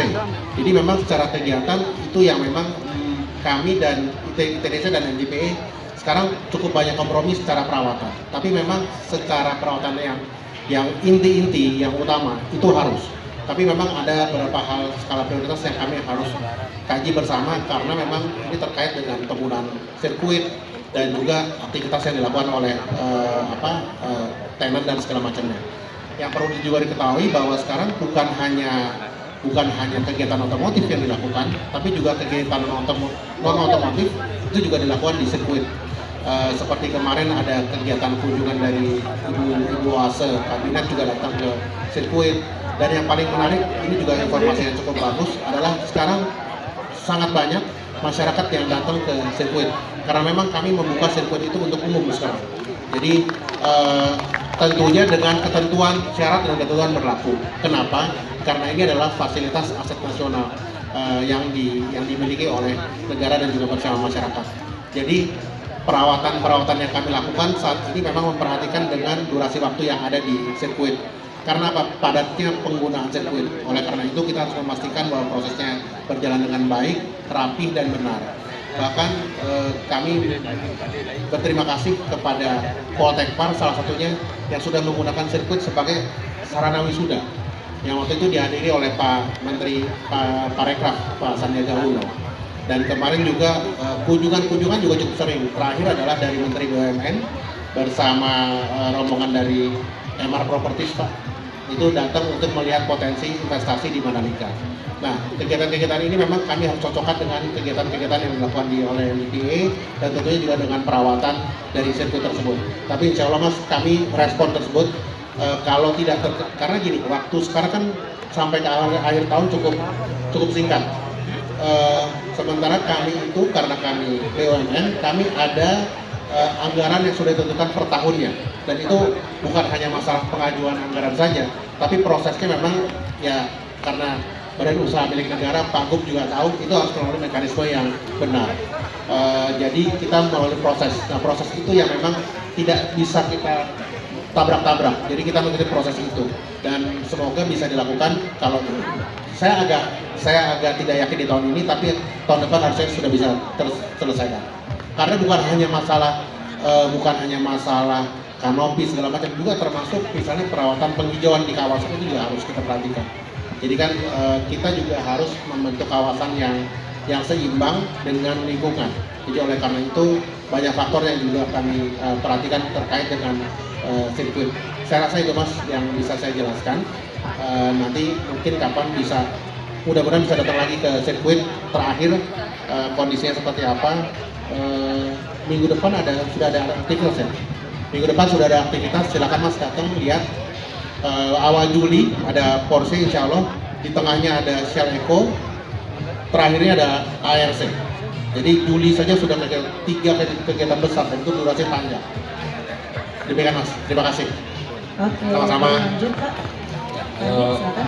Jadi memang secara kegiatan itu yang memang kami dan ITDC dan NGPE sekarang cukup banyak kompromi secara perawatan. Tapi memang secara perawatan yang inti-inti, yang utama itu harus. Tapi memang ada beberapa hal skala prioritas yang kami harus kaji bersama, karena memang ini terkait dengan penggunaan sirkuit dan juga aktivitas yang dilakukan oleh tenant dan segala macamnya. Yang perlu juga diketahui bahwa sekarang bukan hanya kegiatan otomotif yang dilakukan, tapi juga kegiatan non otomotif itu juga dilakukan di sirkuit. Seperti kemarin ada kegiatan kunjungan dari Ibu Oase Kabinet juga datang ke sirkuit. Dan yang paling menarik, ini juga informasi yang cukup bagus, adalah sekarang sangat banyak masyarakat yang datang ke sirkuit. Karena memang kami membuka sirkuit itu untuk umum sekarang. Jadi tentunya dengan ketentuan syarat dan ketentuan berlaku. Kenapa? Karena ini adalah fasilitas aset nasional yang dimiliki oleh negara dan juga bersama masyarakat. Jadi perawatan yang kami lakukan saat ini memang memperhatikan dengan durasi waktu yang ada di sirkuit. Karena padatnya penggunaan sirkuit. Oleh karena itu kita harus memastikan bahwa prosesnya berjalan dengan baik, rapi dan benar. Bahkan kami berterima kasih kepada Poltekpar salah satunya yang sudah menggunakan sirkuit sebagai sarana wisuda. Yang waktu itu dihadiri oleh Pak Menteri Parekraf, Pak Sandiaga Uno. Dan kemarin juga kunjungan juga cukup sering. Terakhir adalah dari Menteri BUMN bersama rombongan dari MR Properties Pak. Itu datang untuk melihat potensi investasi di Mandalika. Nah, kegiatan-kegiatan ini memang kami harus cocokkan dengan kegiatan-kegiatan yang dilakukan oleh LPA dan tentunya juga dengan perawatan dari sirkuit tersebut. Tapi insya Allah Mas, kami respon tersebut kalau tidak karena gini, waktu sekarang kan sampai ke akhir tahun cukup singkat. Sementara kami itu karena kami BUMN, kami ada anggaran yang sudah ditentukan per tahunnya, dan itu bukan hanya masalah pengajuan anggaran saja, tapi prosesnya memang ya karena badan usaha milik negara, Pak Gub juga tahu itu harus melalui mekanisme yang benar. Jadi kita melalui proses. Nah proses itu yang memang tidak bisa kita tabrak-tabrak. Jadi kita mengikuti proses itu dan semoga bisa dilakukan. Kalau saya agak tidak yakin di tahun ini, tapi tahun depan harusnya sudah bisa terselesaikan. Karena bukan hanya masalah kanopi segala macam, juga termasuk misalnya perawatan penghijauan di kawasan itu juga harus kita perhatikan. Jadi kan kita juga harus membentuk kawasan yang seimbang dengan lingkungan. Jadi oleh karena itu banyak faktor yang juga kami perhatikan terkait dengan sirkuit. Saya rasa itu Mas yang bisa saya jelaskan. Nanti mungkin kapan mudah-mudahan bisa datang lagi ke sirkuit terakhir, kondisinya seperti apa. Minggu depan sudah ada aktivitas ya. Minggu depan sudah ada aktivitas, silakan Mas datang lihat. Awal Juli ada Porsche insya Allah, di tengahnya ada Shell Eco, terakhirnya ada ARC. Jadi Juli saja sudah ada 3 kegiatan besar dan itu durasi panjang. Demikian Mas, terima kasih. Oke. Sama-sama. Lanjut Pak.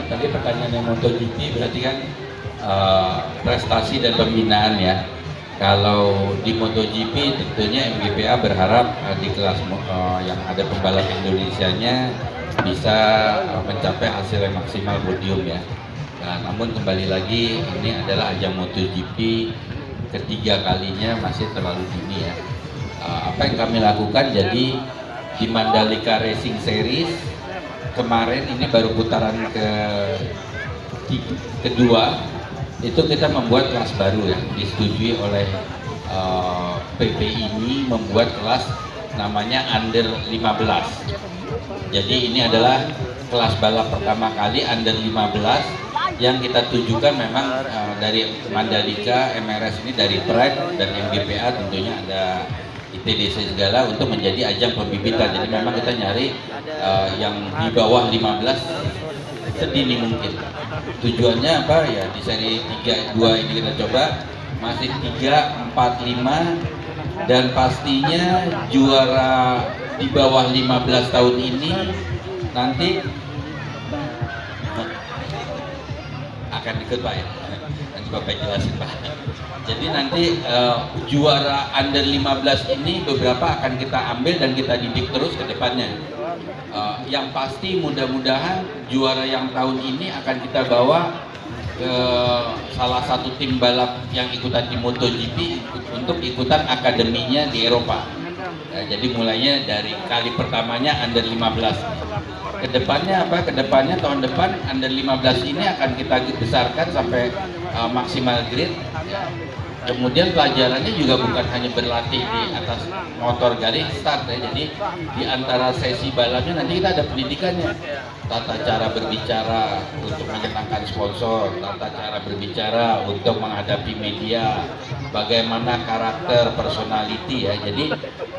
Tadi pertanyaan yang MotoGP berarti kan prestasi dan pembinaan ya. Kalau di MotoGP tentunya MGPA berharap di kelas yang ada pembalap Indonesianya bisa mencapai hasil yang maksimal podium ya. Nah, namun kembali lagi ini adalah ajang MotoGP ketiga kalinya, masih terlalu dini ya. Apa yang kami lakukan, jadi di Mandalika Racing Series kemarin ini baru putaran kedua, itu kita membuat kelas baru ya, disetujui oleh PP ini membuat kelas namanya under 15. Jadi ini adalah kelas balap pertama kali under 15 yang kita tujukan memang dari Mandalika, MRS ini dari Pride dan MBPA tentunya ada ITDC segala untuk menjadi ajang pembibitan. Jadi memang kita nyari yang di bawah 15 sedini mungkin. Tujuannya apa ya, di seri 3, 2 ini kita coba masih 3, 4, 5 dan pastinya juara di bawah 15 tahun ini nanti akan ikut Pak ya, nanti Bapak jelasin Pak. Jadi nanti juara under 15 ini beberapa akan kita ambil dan kita didik terus ke depannya. Yang pasti mudah-mudahan juara yang tahun ini akan kita bawa ke salah satu tim balap yang ikutan di MotoGP untuk ikutan akademinya di Eropa. Jadi mulainya dari kali pertamanya under 15. Kedepannya apa? Kedepannya tahun depan under 15 ini akan kita besarkan sampai maksimal grade. Kemudian pelajarannya juga bukan hanya berlatih di atas motor garis start ya. Jadi di antara sesi balapnya nanti kita ada pendidikannya. Tata cara berbicara untuk menyenangkan sponsor, tata cara berbicara untuk menghadapi media, bagaimana karakter, personality ya. Jadi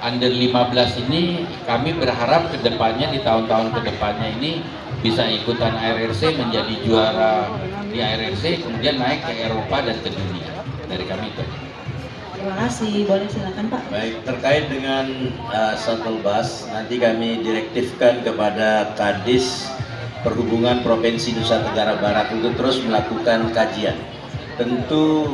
under 15 ini kami berharap kedepannya di tahun-tahun kedepannya ini bisa ikutan ARRC, menjadi juara di ARRC, kemudian naik ke Eropa dan ke dunia. Dari kami itu. Terima kasih, boleh silakan Pak. Baik, terkait dengan shuttle bus, nanti kami direktifkan kepada Kadis Perhubungan Provinsi Nusa Tenggara Barat untuk terus melakukan kajian. Tentu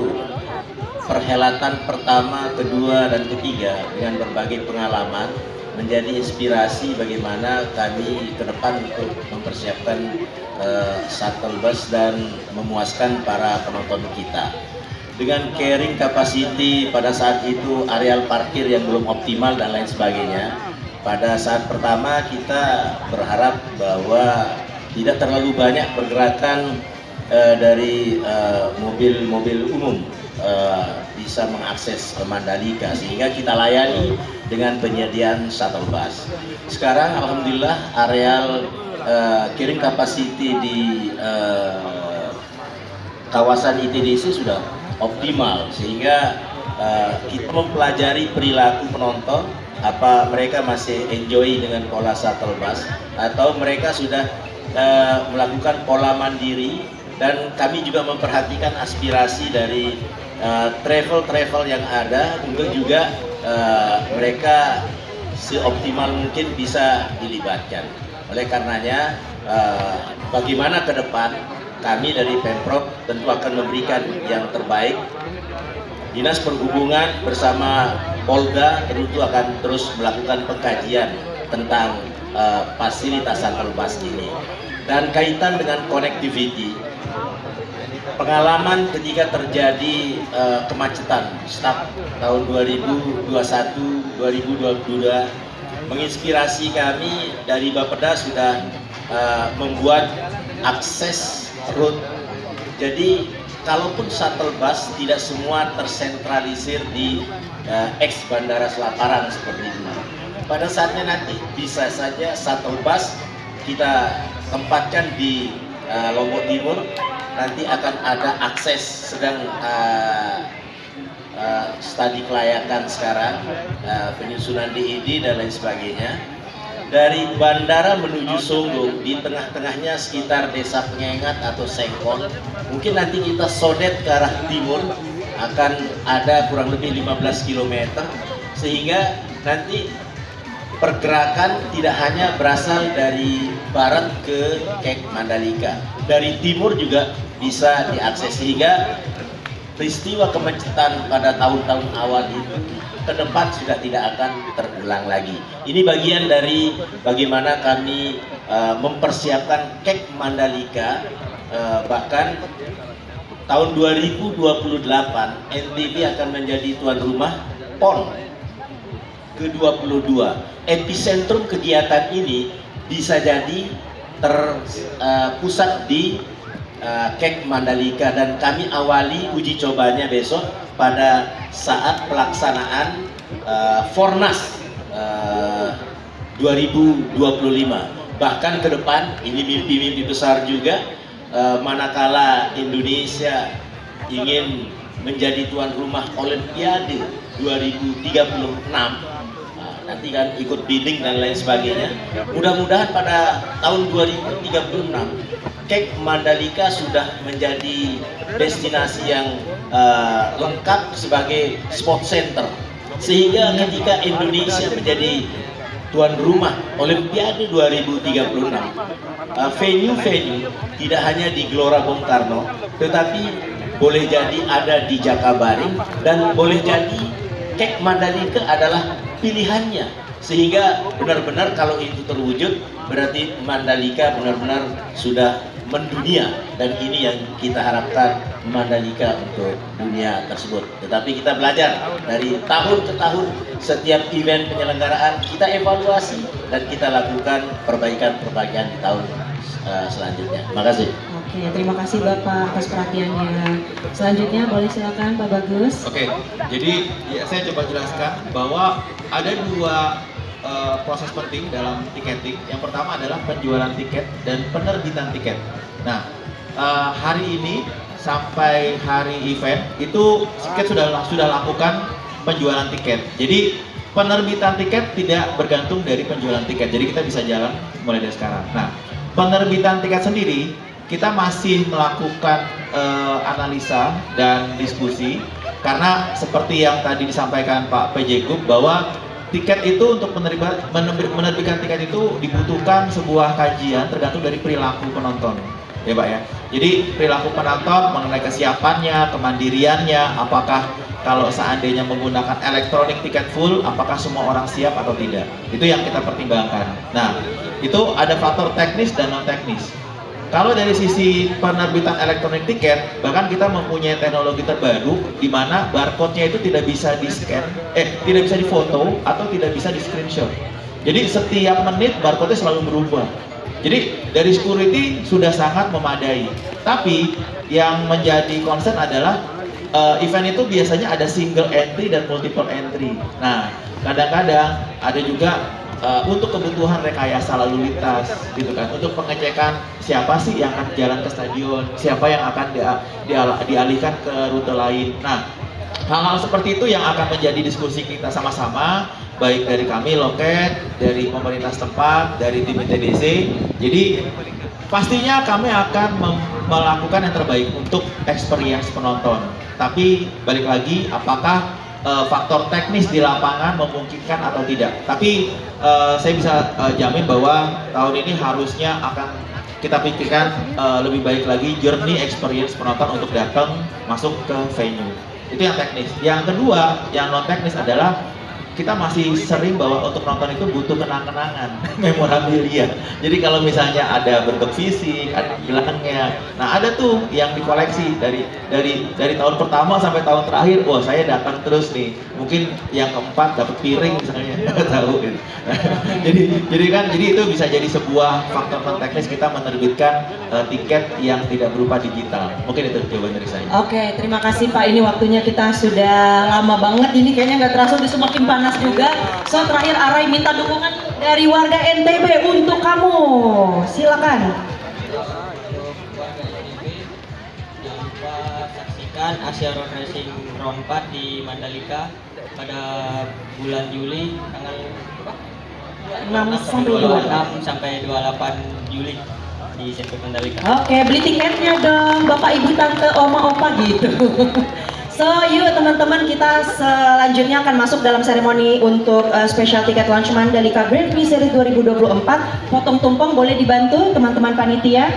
perhelatan pertama, kedua, dan ketiga dengan berbagai pengalaman menjadi inspirasi bagaimana kami ke depan untuk mempersiapkan shuttle bus dan memuaskan para penonton kita. Dengan carrying capacity pada saat itu, areal parkir yang belum optimal dan lain sebagainya. Pada saat pertama kita berharap bahwa tidak terlalu banyak pergerakan dari mobil-mobil umum bisa mengakses Mandalika, sehingga kita layani dengan penyediaan shuttle bus. Sekarang alhamdulillah areal carrying capacity di kawasan ITDC sudah optimal, sehingga kita mempelajari perilaku penonton, apa mereka masih enjoy dengan pola shuttle bus atau mereka sudah melakukan pola mandiri, dan kami juga memperhatikan aspirasi dari travel yang ada untuk juga mereka seoptimal mungkin bisa dilibatkan. Oleh karenanya bagaimana ke depan kami dari Pemprov tentu akan memberikan yang terbaik. Dinas Perhubungan bersama Polda tentu akan terus melakukan pengkajian tentang fasilitas shuttle bus ini. Dan kaitan dengan connectivity, pengalaman ketika terjadi kemacetan start tahun 2021-2022 menginspirasi kami. Dari Bapeda sudah membuat akses route. Jadi kalaupun shuttle bus tidak semua tersentralisir di ex Bandara Selaparang seperti ini. Pada saatnya nanti bisa saja shuttle bus kita tempatkan di Lombok Timur, nanti akan ada akses sedang studi kelayakan sekarang, penyusunan DED dan lain sebagainya. Dari bandara menuju Songgo, di tengah-tengahnya sekitar desa Penyengat atau Sengkon, mungkin nanti kita sodet ke arah timur, akan ada kurang lebih 15 km, sehingga nanti pergerakan tidak hanya berasal dari barat ke Kek Mandalika, dari timur juga bisa diakses, sehingga peristiwa kemacetan pada tahun-tahun awal itu ke depan sudah tidak akan terulang lagi. Ini bagian dari bagaimana kami mempersiapkan Kek Mandalika. Bahkan tahun 2028 NTB akan menjadi tuan rumah PON ke-22. Epicentrum kegiatan ini bisa jadi terpusat di kek Mandalika, dan kami awali uji cobanya besok pada saat pelaksanaan Fornas 2025. Bahkan ke depan ini mimpi-mimpi besar juga, manakala Indonesia ingin menjadi tuan rumah Olimpiade 2036, nanti kan ikut bidding dan lain sebagainya. Mudah-mudahan pada tahun 2036 kek Mandalika sudah menjadi destinasi yang lengkap sebagai sport center, sehingga ketika Indonesia menjadi tuan rumah Olimpiade 2036, venue-venue tidak hanya di Gelora Bung Karno, tetapi boleh jadi ada di Jakabaring, dan boleh jadi kek Mandalika adalah pilihannya, sehingga benar-benar kalau itu terwujud berarti Mandalika benar-benar sudah mendunia, dan ini yang kita harapkan Mandalika untuk dunia tersebut. Tetapi kita belajar dari tahun ke tahun, setiap event penyelenggaraan kita evaluasi dan kita lakukan perbaikan-perbaikan di tahun selanjutnya. Terima kasih. Oke, terima kasih Bapak atas perhatiannya. Selanjutnya boleh silakan Pak Bagus. Oke, jadi ya, saya coba jelaskan bahwa ada dua proses penting dalam tiketing. Yang pertama adalah penjualan tiket dan penerbitan tiket. Nah, hari ini sampai hari event itu tiket sudah lakukan penjualan tiket. Jadi penerbitan tiket tidak bergantung dari penjualan tiket. Jadi kita bisa jalan mulai dari sekarang. Nah, penerbitan tiket sendiri kita masih melakukan analisa dan diskusi, karena seperti yang tadi disampaikan Pak PJ Group bahwa tiket itu untuk menerbitkan tiket itu dibutuhkan sebuah kajian tergantung dari perilaku penonton, ya Pak ya. Jadi perilaku penonton mengenai kesiapannya, kemandiriannya, apakah kalau seandainya menggunakan elektronik tiket full, apakah semua orang siap atau tidak. Itu yang kita pertimbangkan. Nah, itu ada faktor teknis dan non teknis. Kalau dari sisi penerbitan elektronik tiket, bahkan kita mempunyai teknologi terbaru di mana barcode-nya itu tidak bisa di-scan, tidak bisa difoto atau tidak bisa di-screenshot. Jadi setiap menit barcode-nya selalu berubah. Jadi dari security sudah sangat memadai. Tapi yang menjadi concern adalah event itu biasanya ada single entry dan multiple entry. Nah, kadang-kadang ada juga untuk kebutuhan rekayasa lalu lintas, gitu kan, untuk pengecekan siapa sih yang akan jalan ke stadion, siapa yang akan dialihkan ke rute lain. Nah, hal-hal seperti itu yang akan menjadi diskusi kita sama-sama, baik dari kami loket, dari pemerintah setempat, dari tim ITDC. Jadi pastinya kami akan melakukan yang terbaik untuk experience penonton. Tapi balik lagi, apakah faktor teknis di lapangan memungkinkan atau tidak. Tapi saya bisa jamin bahwa tahun ini harusnya akan kita pikirkan lebih baik lagi journey experience penonton untuk datang masuk ke venue. Itu yang teknis. Yang kedua, yang non teknis adalah kita masih sering bahwa untuk nonton itu butuh kenang-kenangan, memorabilia. Jadi kalau misalnya ada bentuk fisik, ada gelangnya, nah ada tuh yang dikoleksi dari tahun pertama sampai tahun terakhir. Wah, saya datang terus nih. Mungkin yang keempat dapat piring misalnya, nggak tahu. Gitu. jadi itu bisa jadi sebuah faktor non teknis kita menerbitkan tiket yang tidak berupa digital. Mungkin itu jawaban dari saya. Oke, terima kasih Pak. Ini waktunya kita sudah lama banget. Ini kayaknya nggak terasa, udah semakin panas juga. So terakhir Arai minta dukungan dari warga NTB untuk kamu. Silakan. Jangan lupa saksikan Asia Road Racing Round 4 di Mandalika pada bulan Juli tanggal 6 sampai 28 Juli di sirkuit Mandalika. Oke, beli tiketnya dong, Bapak Ibu Tante Oma Opa gitu. So, yuk teman-teman, kita selanjutnya akan masuk dalam seremoni untuk special ticket launch Mandalika Grand Prix Series 2024. Potong tumpeng boleh dibantu teman-teman panitia.